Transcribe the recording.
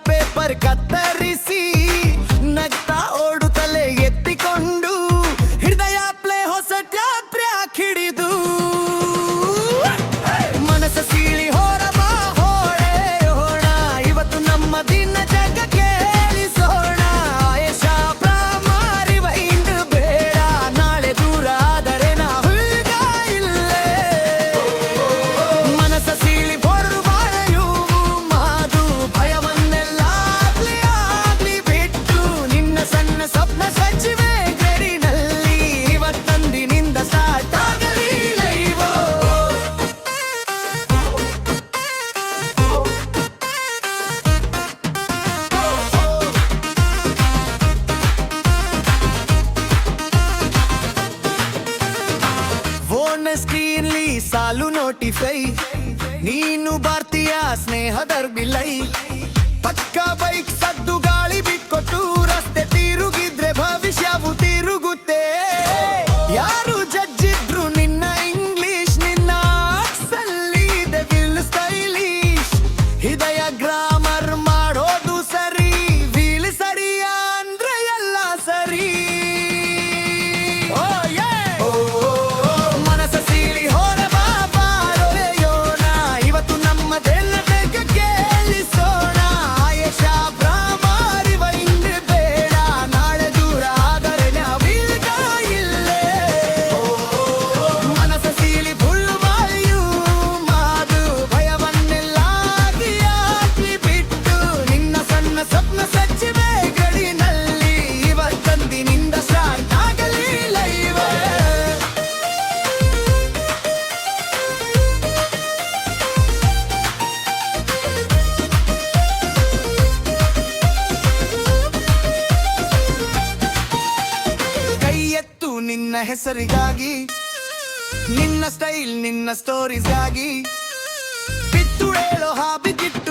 paper ಕತ್ತರಿಸಿ ನಗ್ತಾ ಓಡುತ್ತಲೇ ಎತ್ತಿಕೊಂಡು ಹೃದಯ ಪ್ಲೇ ಹೊಸ ಟ್ರ್ಯಾಕ್ ಹಿಡಿದು ಮನಸ್ಸ ಸೀಳಿ ಹೊರಬಾ ಹೋಣ ಇವತ್ತು ನಮ್ಮ ದಿನ ಜಗ ಕೇಳಿಸೋಣ ಆಯೇಷ ಪ್ರಾಮಾರಿ ವೈಂಡ್ ಬೇಡ ನಾಳೆ ದೂರ ಆದರೆ ನಾವೀಗ ಇಲ್ಲೇ ಮನಸ್ಸ ಸೀಳಿ ಹೊರಬಾಳೆಯು ಮಾದು ಭಯವನ್ನೆಲ್ಲ ಆಗ್ಲಿ ಬಿಟ್ಟು ನಿನ್ನ ಸಣ್ಣ ಸ್ವಪ್ನ ಸಚಿವೆ ಗಡಿನಲ್ಲಿ ಇವತ್ತಂದಿನಿಂದ ಸ್ಟಾರ್ಟ್ ಆಗಲಿ ಲೈವೋ ಫೋನ್ ಸ್ಕ್ರೀನ್ಲಿ ಸಾಲು ನೋಟಿಫೈ ನೀನು ಭಾರತೀಯ ಸ್ನೇಹದರ್ ಬಿಲೈ ಪಕ್ಕ ಬೈಕ್ ಸದ್ದು ಗಾಳಿ ಬಿಟ್ಕೊಟ್ಟು ರಸ್ತೆ ತಿರುಗಿದ್ರೆ ಭವಿಷ್ಯವು ತಿರುಗುತ್ತೆ ಯಾರು ಜಡ್ಜಿದ್ರು ನಿನ್ನ ಇಂಗ್ಲಿಷ್ ನಿನ್ನ ಆಕ್ಸಲ್ಲಿ ವಿಲ್ ಸ್ಟೈಲಿಶ್ ಹೃದಯ ಗ್ರಾಮರ್ ಮಾಡೋದು ಸರಿ ವೀಲ್ ಸರಿಯ ಅಂದ್ರೆ ಎಲ್ಲ ಸರಿ ಮನಸ್ಸ ಸೀಳಿ ಹೊರಬಾ ಬಾರೋಣ ಇವತ್ತು ನಮ್ಮದೆಲ್ಲ ಬೇಗ ಕೇಳಿಸೋಣ ಆಯೇಷ ಪ್ರಾಮಾರಿ ವೈಂಡ್ ಬೇಡ ನಾಳೆ ದೂರ ಆದರೆ ನಾವೀಗ ಇಲ್ಲೇ ಮನಸ್ಸ ಸೀಳಿ ಬಾಯು ಮಾದು ಭಯವನ್ನೆಲ್ಲ ಆಗ್ಲಿ ಬಿಟ್ಟು ನಿನ್ನ ಸಣ್ಣ ಸ್ವಪ್ನ ಸಚಿವೆ ಗಡಿನಲ್ಲಿ ಇವತ್ತಂದಿನಿಂದ ಸ್ಟಾರ್ಟ್ ಆಗಲಿ ಲೈವ್ ಕೈ ಎತ್ತು ನಿನ್ನ ಹೆಸರಿಗಾಗಿ ನಿನ್ನ ಸ್ಟೈಲ್ ನಿನ್ನ ಸ್ಟೋರೀಸ್ಗಾಗಿ ಬಿತ್ತು ಹೇಳೋ ಹಾಬಿಗಿತ್ತು